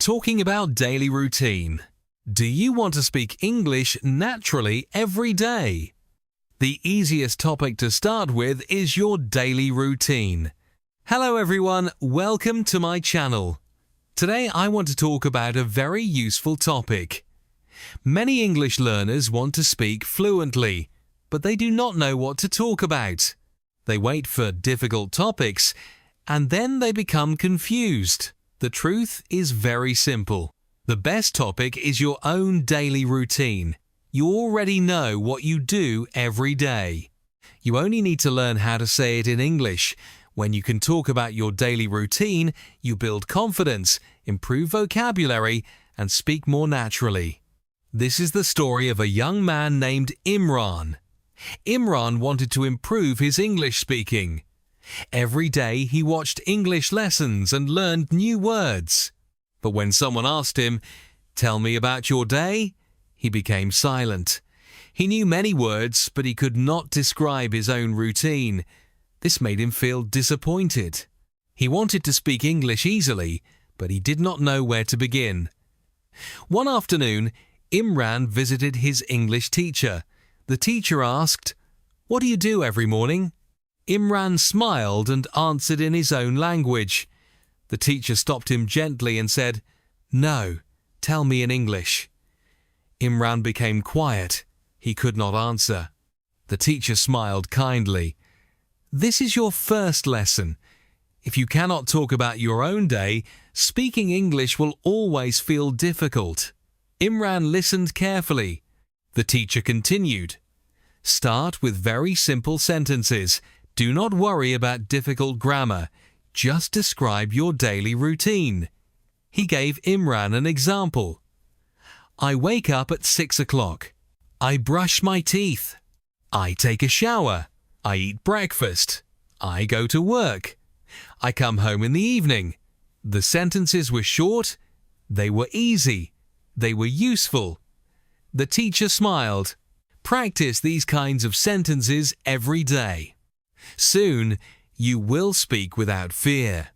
Talking about daily routine. Do you want to speak English naturally every day? The easiest topic to start with is your daily routine. Hello everyone, welcome to my channel. Today I want to talk about a very useful topic. Many English learners want to speak fluently, but they do not know what to talk about. They wait for difficult topics, and then they become confused. The truth is very simple. The best topic is your own daily routine. You already know what you do every day. You only need to learn how to say it in English. When you can talk about your daily routine, you build confidence, improve vocabulary, and speak more naturally. This is the story of a young man named Imran. Imran wanted to improve his English speaking. Every day he watched English lessons and learned new words. But when someone asked him, "Tell me about your day," he became silent. He knew many words, but he could not describe his own routine. This made him feel disappointed. He wanted to speak English easily, but he did not know where to begin. One afternoon, Imran visited his English teacher. The teacher asked, "What do you do every morning?" Imran smiled and answered in his own language. The teacher stopped him gently and said, "No, tell me in English." Imran became quiet. He could not answer. The teacher smiled kindly. "This is your first lesson. If you cannot talk about your own day, speaking English will always feel difficult." Imran listened carefully. The teacher continued. "Start with very simple sentences. Do not worry about difficult grammar. Just describe your daily routine." He gave Imran an example. "I wake up at 6 o'clock. I brush my teeth. I take a shower. I eat breakfast. I go to work. I come home in the evening." The sentences were short. They were easy. They were useful. The teacher smiled. Practice these kinds of sentences every day. Soon, you will speak without fear.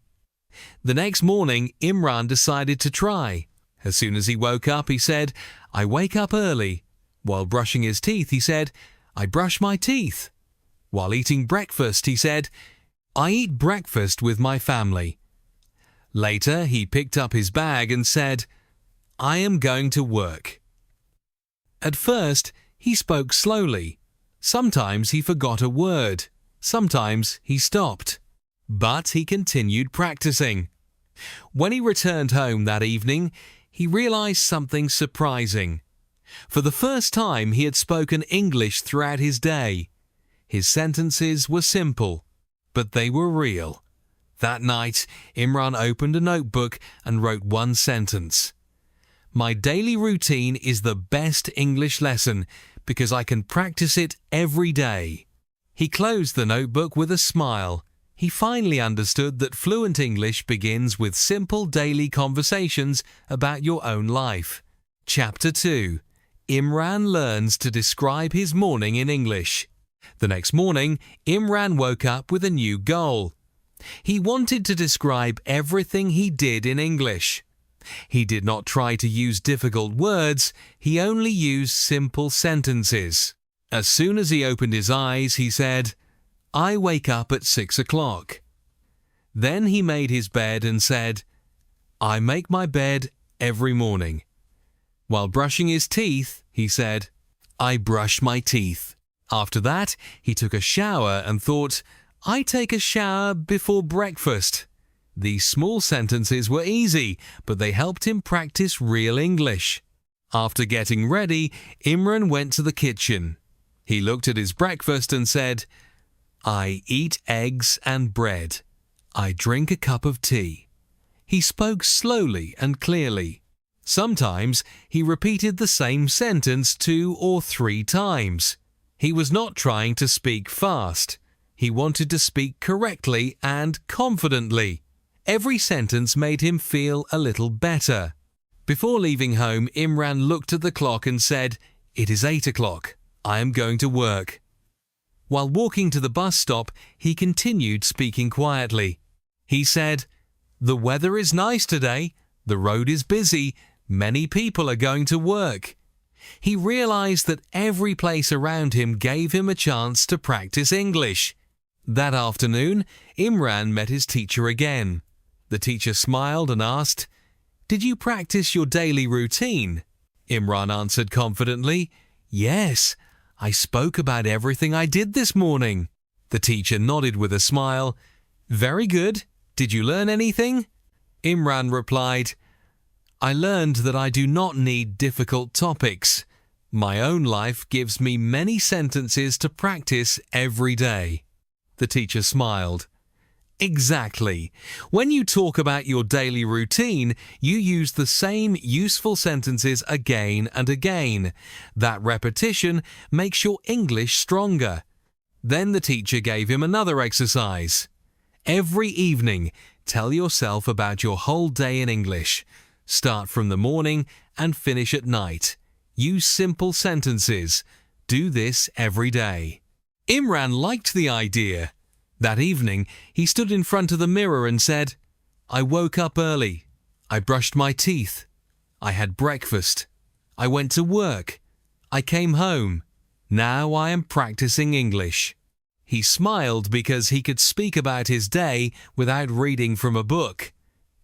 The next morning, Imran decided to try. As soon as he woke up, he said, "I wake up early." While brushing his teeth, he said, "I brush my teeth." While eating breakfast, he said, "I eat breakfast with my family." Later, he picked up his bag and said, "I am going to work." At first, he spoke slowly. Sometimes he forgot a word. Sometimes he stopped. But he continued practicing. When he returned home that evening, he realized something surprising. For the first time, he had spoken English throughout his day. His sentences were simple, but they were real. That night, Imran opened a notebook and wrote one sentence. "My daily routine is the best English lesson because I can practice it every day." He closed the notebook with a smile. He finally understood that fluent English begins with simple daily conversations about your own life. Chapter 2. Imran learns to describe his morning in English. The next morning, Imran woke up with a new goal. He wanted to describe everything he did in English. He did not try to use difficult words, he only used simple sentences. As soon as he opened his eyes, he said, "I wake up at 6 o'clock." Then he made his bed and said, "I make my bed every morning." While brushing his teeth, he said, "I brush my teeth." After that, he took a shower and thought, "I take a shower before breakfast." These small sentences were easy, but they helped him practice real English. After getting ready, Imran went to the kitchen. He looked at his breakfast and said, "I eat eggs and bread. I drink a cup of tea." He spoke slowly and clearly. Sometimes he repeated the same sentence 2 or 3 times. He was not trying to speak fast. He wanted to speak correctly and confidently. Every sentence made him feel a little better. Before leaving home, Imran looked at the clock and said, "It is 8 o'clock. I am going to work." While walking to the bus stop, he continued speaking quietly. He said, "The weather is nice today. The road is busy. Many people are going to work. He realized that every place around him gave him a chance to practice English. That afternoon, Imran met his teacher again. The teacher smiled and asked, "Did you practice your daily routine?" Imran answered confidently, "Yes, I spoke about everything I did this morning." The teacher nodded with a smile. "Very good. Did you learn anything?" Imran replied, "I learned that I do not need difficult topics. My own life gives me many sentences to practice every day." The teacher smiled. Exactly. When you talk about your daily routine, you use the same useful sentences again and again. That repetition makes your English stronger. Then the teacher gave him another exercise. Every evening, tell yourself about your whole day in English. Start from the morning and finish at night. Use simple sentences. Do this every day. Imran liked the idea. That evening, he stood in front of the mirror and said, "I woke up early. I brushed my teeth. I had breakfast. I went to work. I came home. Now I am practicing English." He smiled because he could speak about his day without reading from a book.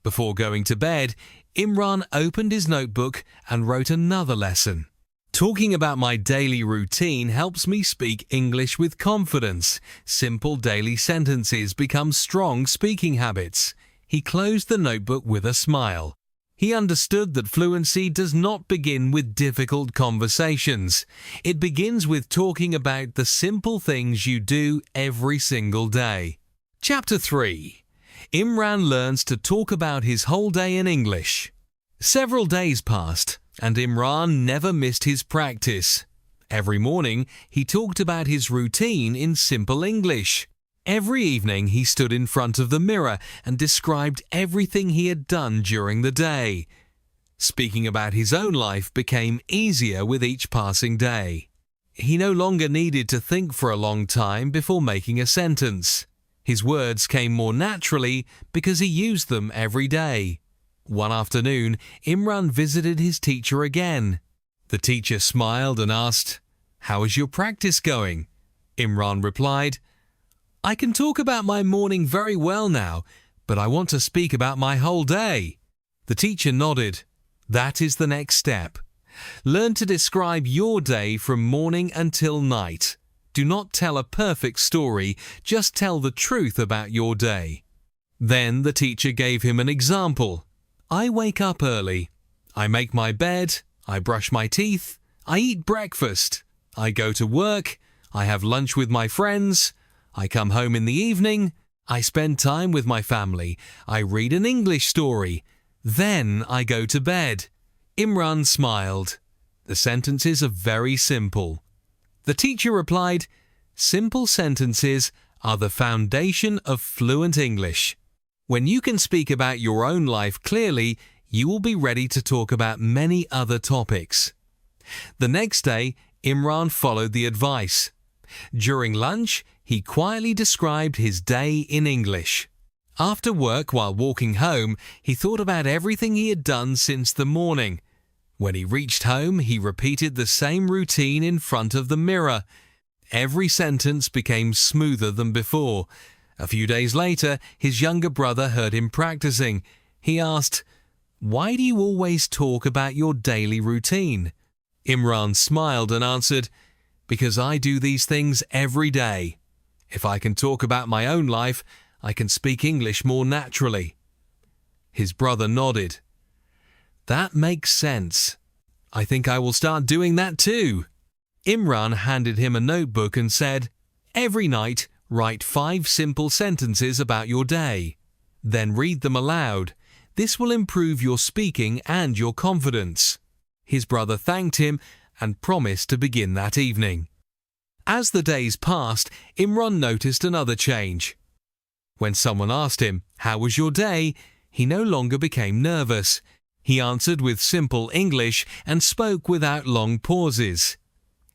Before going to bed, Imran opened his notebook and wrote another lesson. "Talking about my daily routine helps me speak English with confidence. Simple daily sentences become strong speaking habits." He closed the notebook with a smile. He understood that fluency does not begin with difficult conversations. It begins with talking about the simple things you do every single day. Chapter 3. Imran learns to talk about his whole day in English. Several days passed, and Imran never missed his practice. Every morning, he talked about his routine in simple English. Every evening, he stood in front of the mirror and described everything he had done during the day. Speaking about his own life became easier with each passing day. He no longer needed to think for a long time before making a sentence. His words came more naturally because he used them every day. One afternoon, Imran visited his teacher again. The teacher smiled and asked, "How is your practice going?" Imran replied, "I can talk about my morning very well now, but I want to speak about my whole day." The teacher nodded. That is the next step. Learn to describe your day from morning until night. Do not tell a perfect story, just tell the truth about your day. Then the teacher gave him an example. "I wake up early. I make my bed. I brush my teeth. I eat breakfast. I go to work. I have lunch with my friends. I come home in the evening. I spend time with my family. I read an English story. Then I go to bed." Imran smiled. The sentences are very simple. The teacher replied, "Simple sentences are the foundation of fluent English. When you can speak about your own life clearly, you will be ready to talk about many other topics." The next day, Imran followed the advice. During lunch, he quietly described his day in English. After work, while walking home, he thought about everything he had done since the morning. When he reached home, he repeated the same routine in front of the mirror. Every sentence became smoother than before. A few days later, his younger brother heard him practicing. He asked, "Why do you always talk about your daily routine?" Imran smiled and answered, "Because I do these things every day. If I can talk about my own life, I can speak English more naturally." His brother nodded. "That makes sense. I think I will start doing that too." Imran handed him a notebook and said, "Every night, write 5 simple sentences about your day. Then read them aloud. This will improve your speaking and your confidence." His brother thanked him and promised to begin that evening. As the days passed, Imran noticed another change. When someone asked him, "How was your day?" he no longer became nervous. He answered with simple English and spoke without long pauses.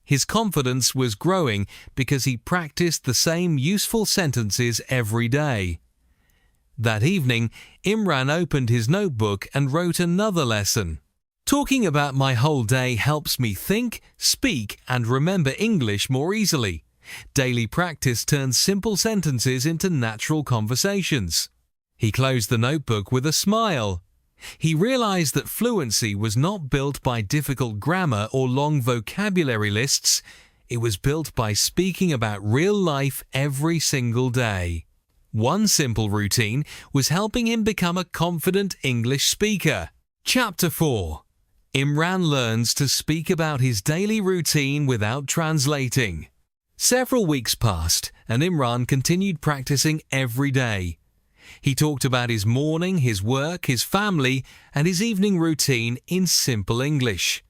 His confidence was growing because he practiced the same useful sentences every day. That evening, Imran opened his notebook and wrote another lesson. Talking about my whole day helps me think, speak, and remember English more easily. Daily practice turns simple sentences into natural conversations. He closed the notebook with a smile. He realized that fluency was not built by difficult grammar or long vocabulary lists. It was built by speaking about real life every single day. One simple routine was helping him become a confident English speaker. Chapter 4. Imran learns to speak about his daily routine without translating. Several weeks passed, and Imran continued practicing every day. He talked about his morning, his work, his family, and his evening routine in simple English.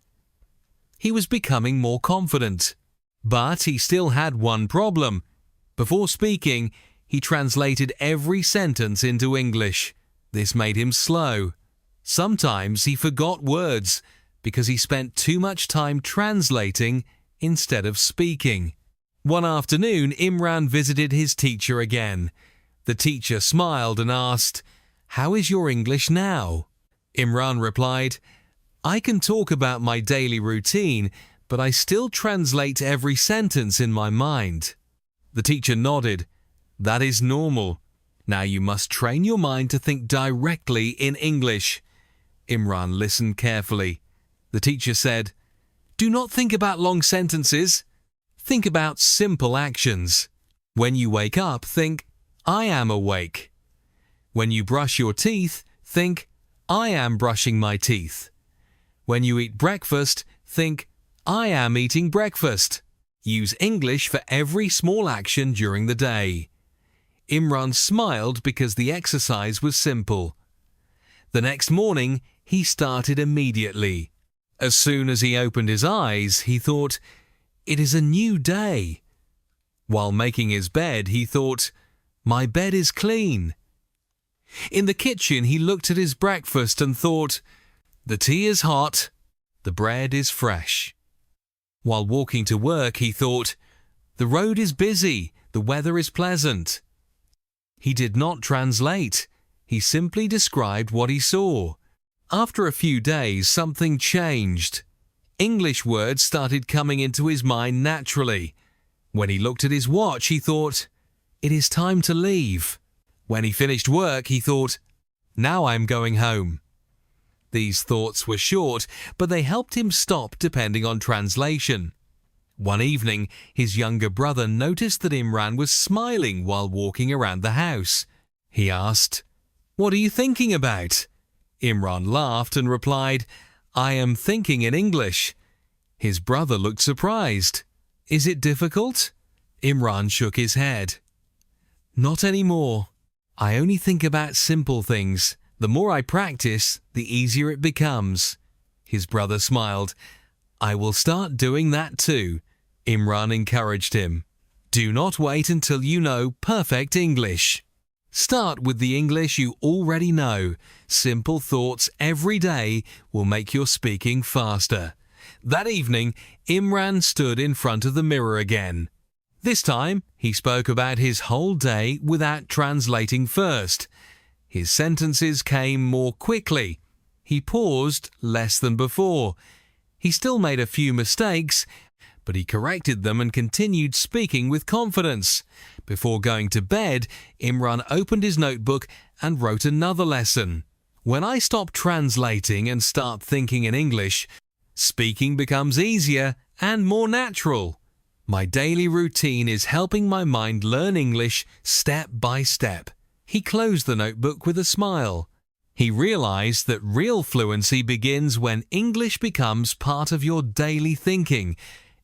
He was becoming more confident. But he still had one problem. Before speaking, he translated every sentence into English. This made him slow. Sometimes he forgot words because he spent too much time translating instead of speaking. One afternoon, Imran visited his teacher again. The teacher smiled and asked, "How is your English now?" Imran replied, "I can talk about my daily routine, but I still translate every sentence in my mind." The teacher nodded. "That is normal. Now you must train your mind to think directly in English." Imran listened carefully. The teacher said, "Do not think about long sentences. Think about simple actions. When you wake up, think, 'I am awake.' When you brush your teeth, think, 'I am brushing my teeth.' When you eat breakfast, think, 'I am eating breakfast.' Use English for every small action during the day." Imran smiled because the exercise was simple. The next morning, he started immediately. As soon as he opened his eyes, he thought, "It is a new day." While making his bed, he thought, "My bed is clean." In the kitchen, he looked at his breakfast and thought, "The tea is hot, the bread is fresh." While walking to work, he thought, "The road is busy, the weather is pleasant." He did not translate. He simply described what he saw. After a few days, something changed. English words started coming into his mind naturally. When he looked at his watch, he thought, "It is time to leave." When he finished work, he thought, "Now I'm going home." These thoughts were short, but they helped him stop depending on translation. One evening, his younger brother noticed that Imran was smiling while walking around the house. He asked, "What are you thinking about?" Imran laughed and replied, "I am thinking in English." His brother looked surprised. "Is it difficult?" Imran shook his head. "Not anymore. I only think about simple things. The more I practice, the easier it becomes." His brother smiled. "I will start doing that too." Imran encouraged him. Do not wait until you know perfect English. Start with the English you already know. Simple thoughts every day will make your speaking faster. That evening, Imran stood in front of the mirror again. This time, he spoke about his whole day without translating first. His sentences came more quickly. He paused less than before. He still made a few mistakes, but he corrected them and continued speaking with confidence. Before going to bed, Imran opened his notebook and wrote another lesson. When I stop translating and start thinking in English, speaking becomes easier and more natural. My daily routine is helping my mind learn English step by step. He closed the notebook with a smile. He realized that real fluency begins when English becomes part of your daily thinking.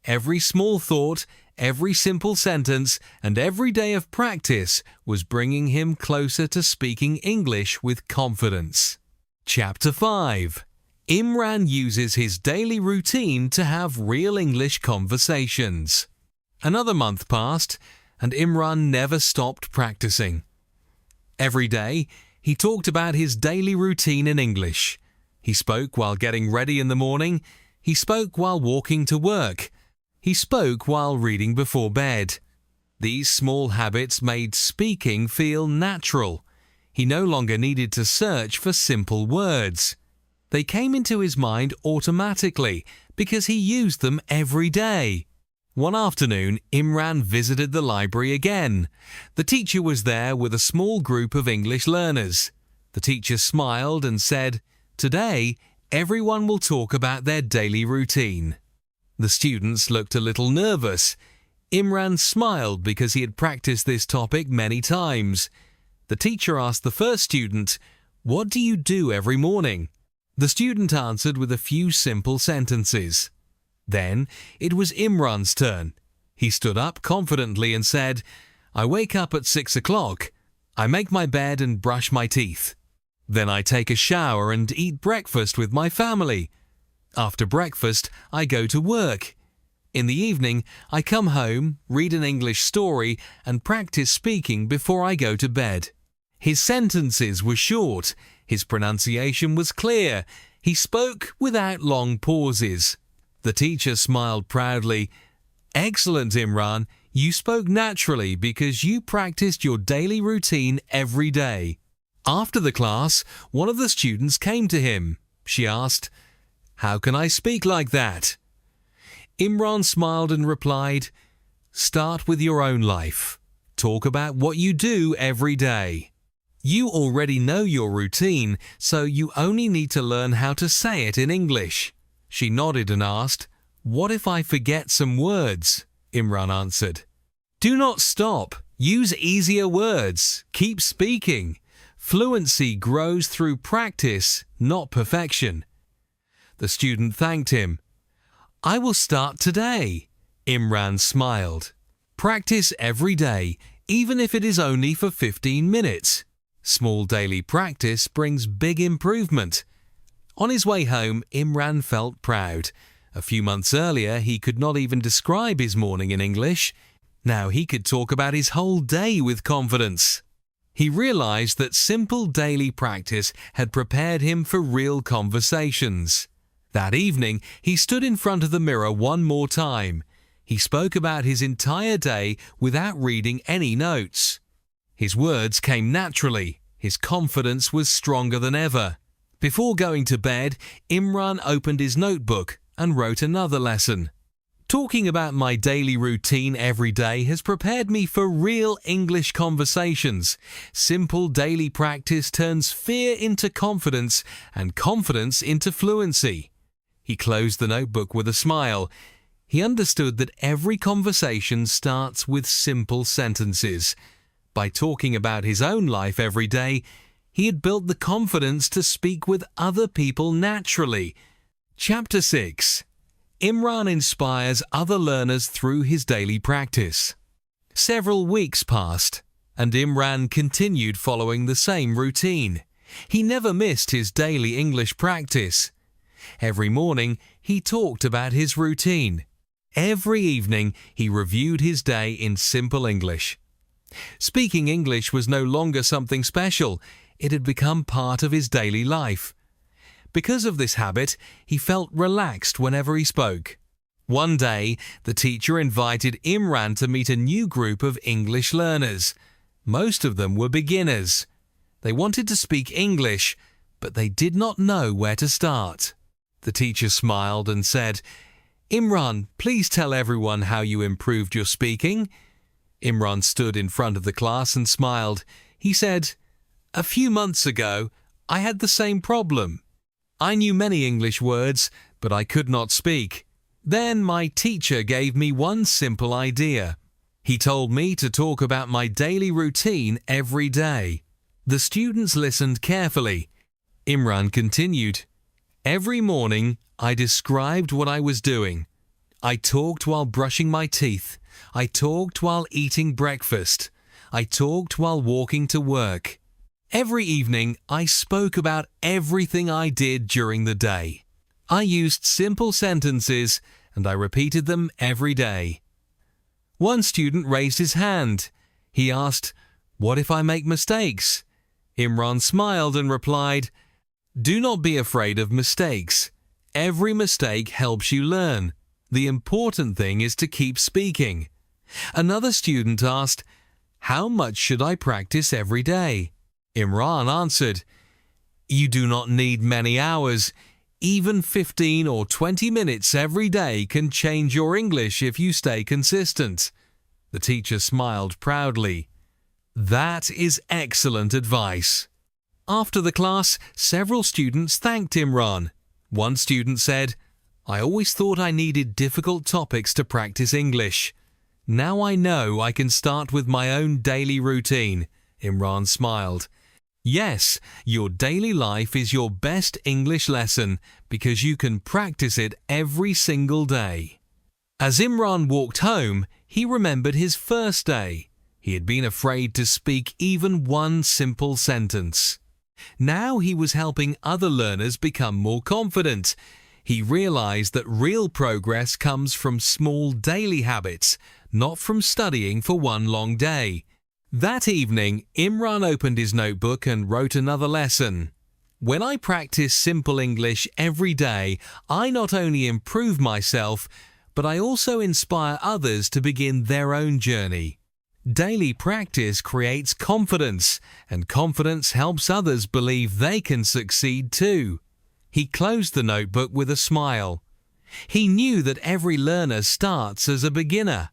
Every small thought, every simple sentence, and every day of practice was bringing him closer to speaking English with confidence. Chapter 5. Imran uses his daily routine to have real English conversations. Another month passed, and Imran never stopped practicing. Every day, he talked about his daily routine in English. He spoke while getting ready in the morning. He spoke while walking to work. He spoke while reading before bed. These small habits made speaking feel natural. He no longer needed to search for simple words. They came into his mind automatically because he used them every day. One afternoon, Imran visited the library again. The teacher was there with a small group of English learners. The teacher smiled and said, "Today, everyone will talk about their daily routine." The students looked a little nervous. Imran smiled because he had practiced this topic many times. The teacher asked the first student, "What do you do every morning?" The student answered with a few simple sentences. Then it was Imran's turn. He stood up confidently and said, "I wake up at 6 o'clock. I make my bed and brush my teeth. Then I take a shower and eat breakfast with my family. After breakfast, I go to work. In the evening, I come home, read an English story, and practice speaking before I go to bed." His sentences were short. His pronunciation was clear. He spoke without long pauses. The teacher smiled proudly. "Excellent, Imran. You spoke naturally because you practiced your daily routine every day." After the class, one of the students came to him. She asked, "How can I speak like that?" Imran smiled and replied, "Start with your own life. Talk about what you do every day. You already know your routine, so you only need to learn how to say it in English." She nodded and asked, "What if I forget some words?" Imran answered, "Do not stop. Use easier words. Keep speaking. Fluency grows through practice, not perfection." The student thanked him. "I will start today." Imran smiled. Practice every day, even if it is only for 15 minutes. Small daily practice brings big improvement. On his way home, Imran felt proud. A few months earlier, he could not even describe his morning in English. Now he could talk about his whole day with confidence. He realized that simple daily practice had prepared him for real conversations. That evening, he stood in front of the mirror one more time. He spoke about his entire day without reading any notes. His words came naturally. His confidence was stronger than ever. Before going to bed, Imran opened his notebook and wrote another lesson. "Talking about my daily routine every day has prepared me for real English conversations. Simple daily practice turns fear into confidence and confidence into fluency." He closed the notebook with a smile. He understood that every conversation starts with simple sentences. By talking about his own life every day, he had built the confidence to speak with other people naturally. Chapter 6. Imran inspires other learners through his daily practice. Several weeks passed, and Imran continued following the same routine. He never missed his daily English practice. Every morning, he talked about his routine. Every evening, he reviewed his day in simple English. Speaking English was no longer something special. It had become part of his daily life. Because of this habit, he felt relaxed whenever he spoke. One day, the teacher invited Imran to meet a new group of English learners. Most of them were beginners. They wanted to speak English, but they did not know where to start. The teacher smiled and said, "Imran, please tell everyone how you improved your speaking." Imran stood in front of the class and smiled. He said, "A few months ago, I had the same problem. I knew many English words, but I could not speak. Then my teacher gave me one simple idea. He told me to talk about my daily routine every day." The students listened carefully. Imran continued, "Every morning, I described what I was doing. I talked while brushing my teeth. I talked while eating breakfast. I talked while walking to work. Every evening, I spoke about everything I did during the day. I used simple sentences and I repeated them every day." One student raised his hand. He asked, "What if I make mistakes?" Imran smiled and replied, "Do not be afraid of mistakes. Every mistake helps you learn. The important thing is to keep speaking." Another student asked, "How much should I practice every day?" Imran answered, "You do not need many hours. Even 15 or 20 minutes every day can change your English if you stay consistent." The teacher smiled proudly. That is excellent advice. After the class, several students thanked Imran. One student said, "I always thought I needed difficult topics to practice English. Now I know I can start with my own daily routine." Imran smiled. Yes, your daily life is your best English lesson because you can practice it every single day. As Imran walked home, he remembered his first day. He had been afraid to speak even one simple sentence. Now he was helping other learners become more confident. He realized that real progress comes from small daily habits, not from studying for one long day. That evening, Imran opened his notebook and wrote another lesson. "When I practice simple English every day, I not only improve myself, but I also inspire others to begin their own journey. Daily practice creates confidence, and confidence helps others believe they can succeed too." He closed the notebook with a smile. He knew that every learner starts as a beginner.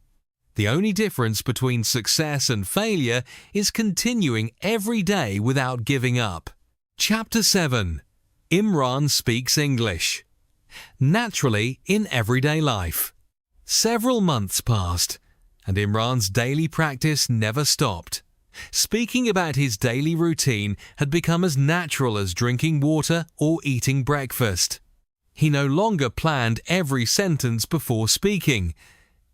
The only difference between success and failure is continuing every day without giving up. Chapter 7. Imran speaks English. Naturally in everyday life. Several months passed, and Imran's daily practice never stopped. Speaking about his daily routine had become as natural as drinking water or eating breakfast. He no longer planned every sentence before speaking.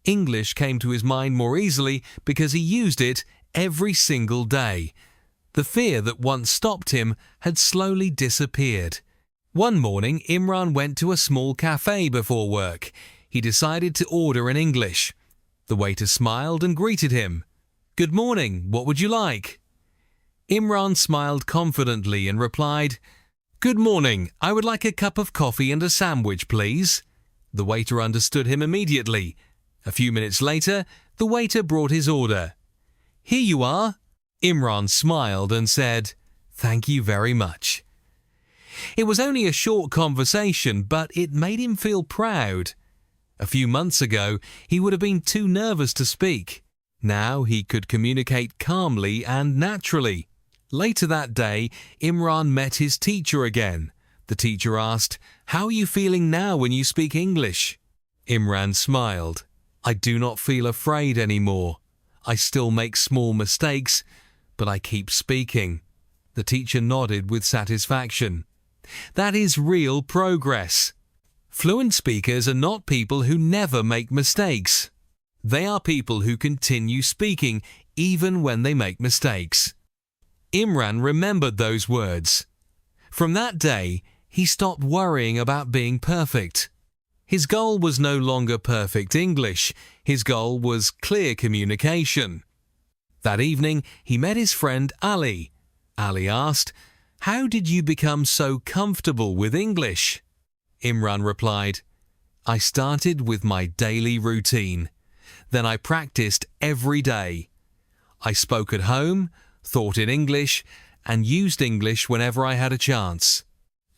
English came to his mind more easily because he used it every single day. The fear that once stopped him had slowly disappeared. One morning, Imran went to a small cafe before work. He decided to order in English. The waiter smiled and greeted him. "Good morning, what would you like?" Imran smiled confidently and replied, "Good morning, I would like a cup of coffee and a sandwich, please." The waiter understood him immediately. A few minutes later, the waiter brought his order. "Here you are." Imran smiled and said, "Thank you very much." It was only a short conversation, but it made him feel proud. A few months ago, he would have been too nervous to speak. Now he could communicate calmly and naturally. Later that day, Imran met his teacher again. The teacher asked, "How are you feeling now when you speak English?" Imran smiled. "I do not feel afraid anymore. I still make small mistakes, but I keep speaking." The teacher nodded with satisfaction. That is real progress. Fluent speakers are not people who never make mistakes. They are people who continue speaking even when they make mistakes. Imran remembered those words. From that day, he stopped worrying about being perfect. His goal was no longer perfect English. His goal was clear communication. That evening, he met his friend Ali. Ali asked, "How did you become so comfortable with English?" Imran replied, "I started with my daily routine. Then I practiced every day. I spoke at home, thought in English, and used English whenever I had a chance."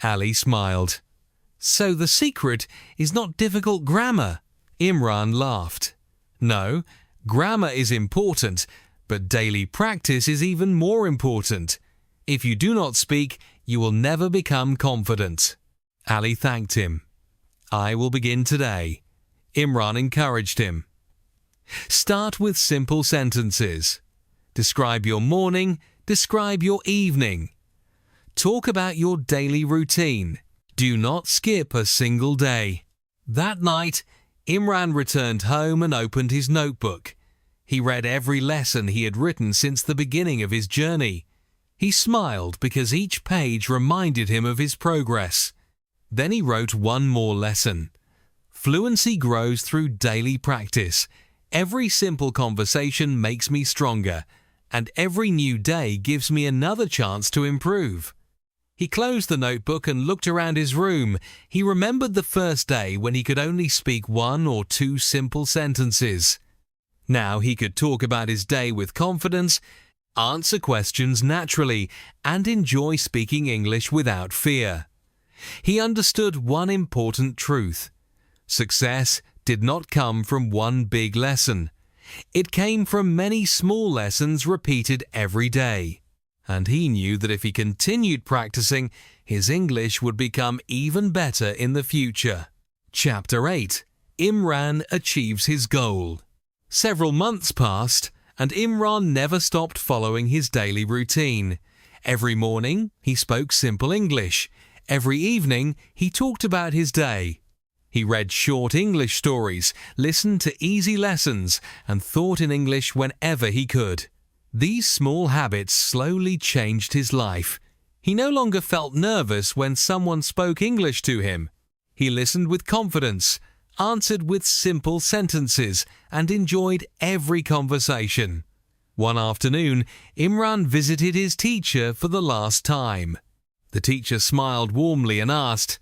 Ali smiled. "So the secret is not difficult grammar?" Imran laughed. "No, grammar is important, but daily practice is even more important. If you do not speak, you will never become confident." Ali thanked him. "I will begin today." Imran encouraged him. Start with simple sentences. Describe your morning, describe your evening. Talk about your daily routine. Do not skip a single day. That night, Imran returned home and opened his notebook. He read every lesson he had written since the beginning of his journey. He smiled because each page reminded him of his progress. Then he wrote one more lesson. Fluency grows through daily practice. Every simple conversation makes me stronger, and every new day gives me another chance to improve. He closed the notebook and looked around his room. He remembered the first day when he could only speak one or two simple sentences. Now he could talk about his day with confidence Answer questions naturally and enjoy speaking English without fear. He understood one important truth. Success did not come from one big lesson. It came from many small lessons repeated every day. And he knew that if he continued practicing, his English would become even better in the future. Chapter 8. Imran achieves his goal. Several months passed, and Imran never stopped following his daily routine. Every morning, he spoke simple English. Every evening, he talked about his day. He read short English stories, listened to easy lessons, and thought in English whenever he could. These small habits slowly changed his life. He no longer felt nervous when someone spoke English to him. He listened with confidence, answered with simple sentences, and enjoyed every conversation. One afternoon, Imran visited his teacher for the last time. The teacher smiled warmly and asked,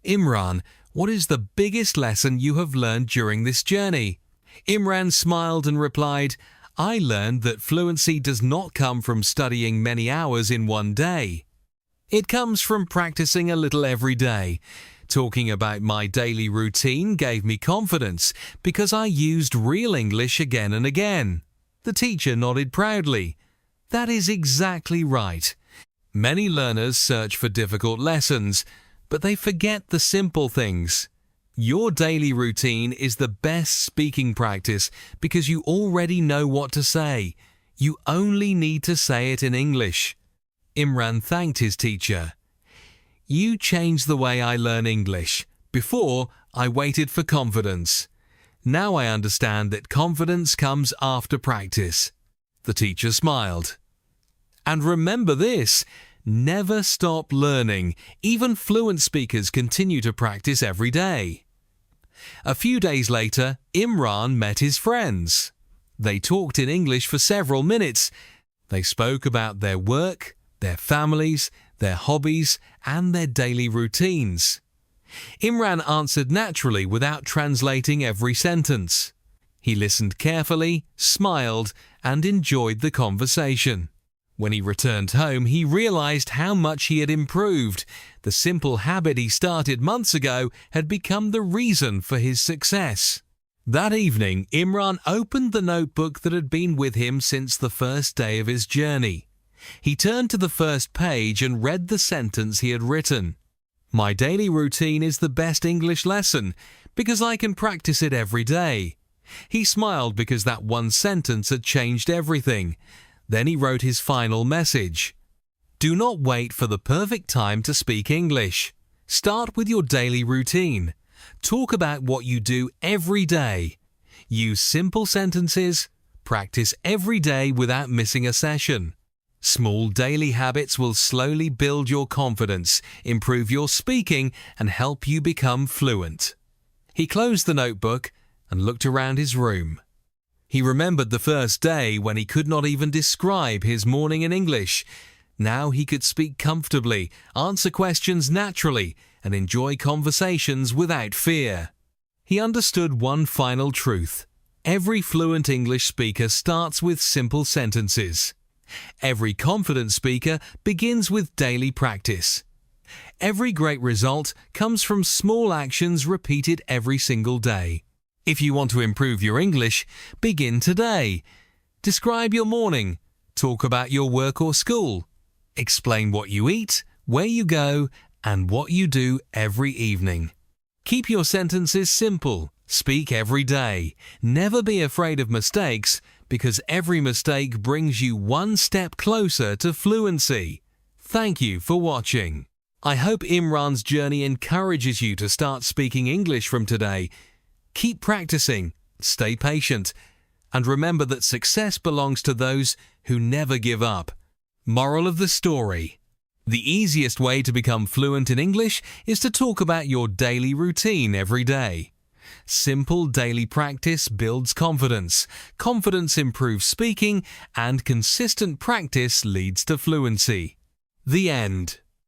"Imran, what is the biggest lesson you have learned during this journey?" Imran smiled and replied, "I learned that fluency does not come from studying many hours in one day. It comes from practicing a little every day. Talking about my daily routine gave me confidence because I used real English again and again." The teacher nodded proudly. "That is exactly right. Many learners search for difficult lessons, but they forget the simple things. Your daily routine is the best speaking practice because you already know what to say. You only need to say it in English." Imran thanked his teacher. "You changed the way I learn English. Before, I waited for confidence. Now I understand that confidence comes after practice." The teacher smiled. "And remember this, never stop learning. Even fluent speakers continue to practice every day." A few days later, Imran met his friends. They talked in English for several minutes. They spoke about their work, their families, their hobbies, and their daily routines. Imran answered naturally without translating every sentence. He listened carefully, smiled, and enjoyed the conversation. When he returned home, he realized how much he had improved. The simple habit he started months ago had become the reason for his success. That evening, Imran opened the notebook that had been with him since the first day of his journey. He turned to the first page and read the sentence he had written. "My daily routine is the best English lesson because I can practice it every day." He smiled because that one sentence had changed everything. Then he wrote his final message. "Do not wait for the perfect time to speak English. Start with your daily routine. Talk about what you do every day. Use simple sentences. Practice every day without missing a session. Small daily habits will slowly build your confidence, improve your speaking, and help you become fluent." He closed the notebook and looked around his room. He remembered the first day when he could not even describe his morning in English. Now he could speak comfortably, answer questions naturally, and enjoy conversations without fear. He understood one final truth. Every fluent English speaker starts with simple sentences. Every confident speaker begins with daily practice. Every great result comes from small actions repeated every single day. If you want to improve your English, begin today. Describe your morning. Talk about your work or school. Explain what you eat, where you go, and what you do every evening. Keep your sentences simple. Speak every day. Never be afraid of mistakes because every mistake brings you one step closer to fluency. Thank you for watching. I hope Imran's journey encourages you to start speaking English from today. Keep practicing, stay patient, and remember that success belongs to those who never give up. Moral of the story: the easiest way to become fluent in English is to talk about your daily routine every day. Simple daily practice builds confidence. Confidence improves speaking, and consistent practice leads to fluency. The end.